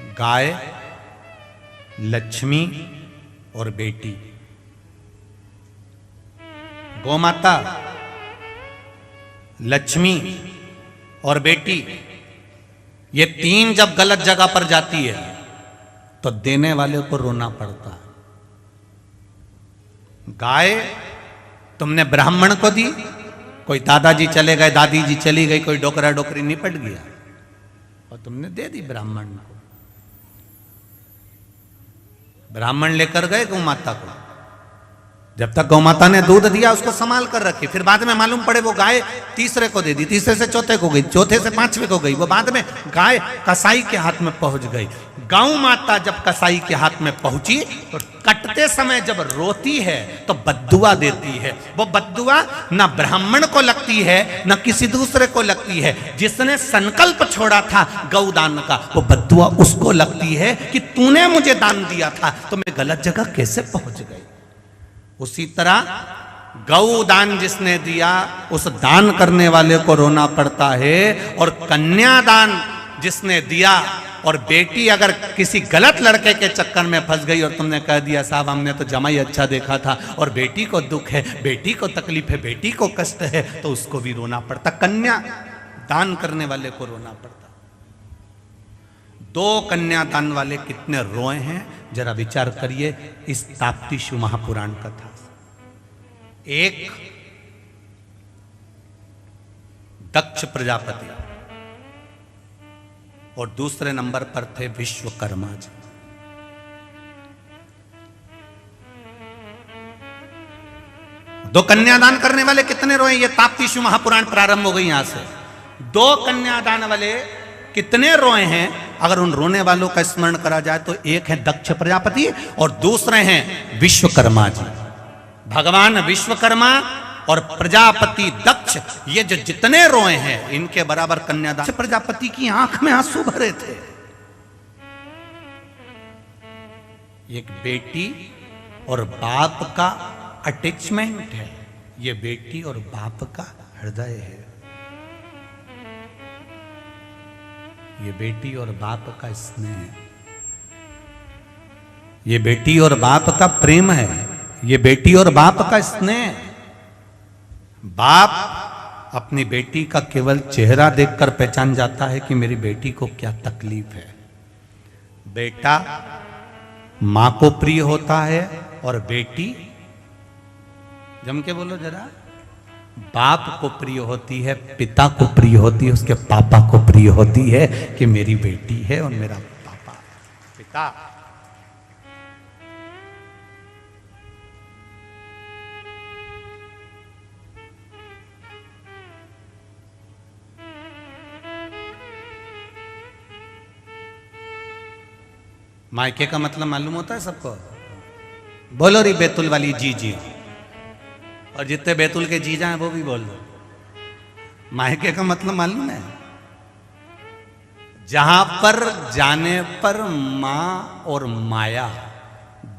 गाय, लक्ष्मी और बेटी। गौमाता, लक्ष्मी और बेटी, ये तीन जब गलत जगह पर जाती है तो देने वाले को रोना पड़ता है। गाय तुमने ब्राह्मण को दी, कोई दादाजी चले गए, दादी जी चली गई, कोई डोकरा डोकरी निपट गया और तुमने दे दी ब्राह्मण को। ब्राह्मण लेकर गए गौ माता को, जब तक गौ माता ने दूध दिया उसको संभाल कर रखी, फिर बाद में मालूम पड़े वो गाय तीसरे को दे दी, तीसरे से चौथे को गई, चौथे से पांचवे को गई, वो बाद में गाय कसाई के हाथ में पहुंच गई। गौ माता जब कसाई के हाथ में पहुंची तो कटते समय जब रोती है तो बद्दुआ देती है। वो बद्दुआ ना ब्राह्मण को लगती है ना किसी दूसरे को लगती है, जिसने संकल्प छोड़ा था गौदान का वो बद्दुआ उसको लगती है कि तूने मुझे दान दिया था तो मैं गलत जगह कैसे पहुंच गई। उसी तरह गौ दान जिसने दिया उस दान करने वाले को रोना पड़ता है, और कन्यादान जिसने दिया और बेटी अगर किसी गलत लड़के के चक्कर में फंस गई और तुमने कह दिया साहब हमने तो जमाई अच्छा देखा था और बेटी को दुख है, बेटी को तकलीफ है, बेटी को कष्ट है, तो उसको भी रोना पड़ता। कन्या दान करने वाले को रोना पड़ता। दो कन्यादान वाले कितने रोए हैं जरा विचार करिए इस ताप्ती शिव महापुराण कथा। एक दक्ष प्रजापति और दूसरे नंबर पर थे विश्वकर्मा जी। दो कन्यादान करने वाले कितने रोए, ये ताप्ती शिव महापुराण प्रारंभ हो गई यहां से। दो कन्यादान वाले कितने रोए हैं, अगर उन रोने वालों का स्मरण करा जाए तो एक है दक्ष प्रजापति और दूसरे हैं विश्वकर्मा जी। भगवान विश्वकर्मा और प्रजापति दक्ष, ये जो जितने रोए हैं इनके बराबर कन्यादान। प्रजापति की आंख में आंसू भरे थे। एक बेटी और बाप का अटैचमेंट है, ये बेटी और बाप का हृदय है, ये बेटी और बाप का स्नेह है, ये बेटी और बाप का प्रेम है, ये बेटी और बाप का स्नेह। बाप अपनी बेटी का केवल चेहरा देखकर पहचान जाता है कि मेरी बेटी को क्या तकलीफ है। बेटा मां को प्रिय होता है और बेटी, जम के बोलो जरा, बाप को प्रिय होती है, पिता को प्रिय होती है, उसके पापा को प्रिय होती है कि मेरी बेटी है और मेरा पापा। पिता मायके का मतलब मालूम होता है सबको? बोलो री बैतुल वाली जी जी, और जितने बैतुल के जीजा हैं वो भी बोल दो। मायके का मतलब मालूम है? जहां पर जाने पर मां और माया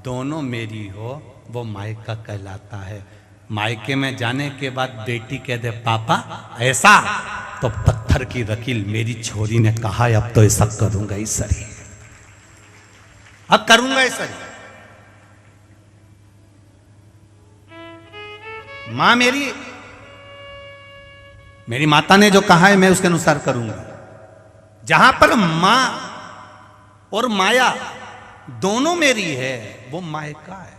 दोनों मेरी हो वो मायका कहलाता है। मायके में जाने के बाद बेटी कह दे पापा ऐसा, तो पत्थर की रकील मेरी छोरी ने कहा है अब तो ऐसा करूंगा ही सही, अब करूंगा ऐसा ही। मां मेरी माता ने जो कहा है मैं उसके अनुसार करूंगा। जहां पर मां और माया दोनों मेरी है वो मायका है।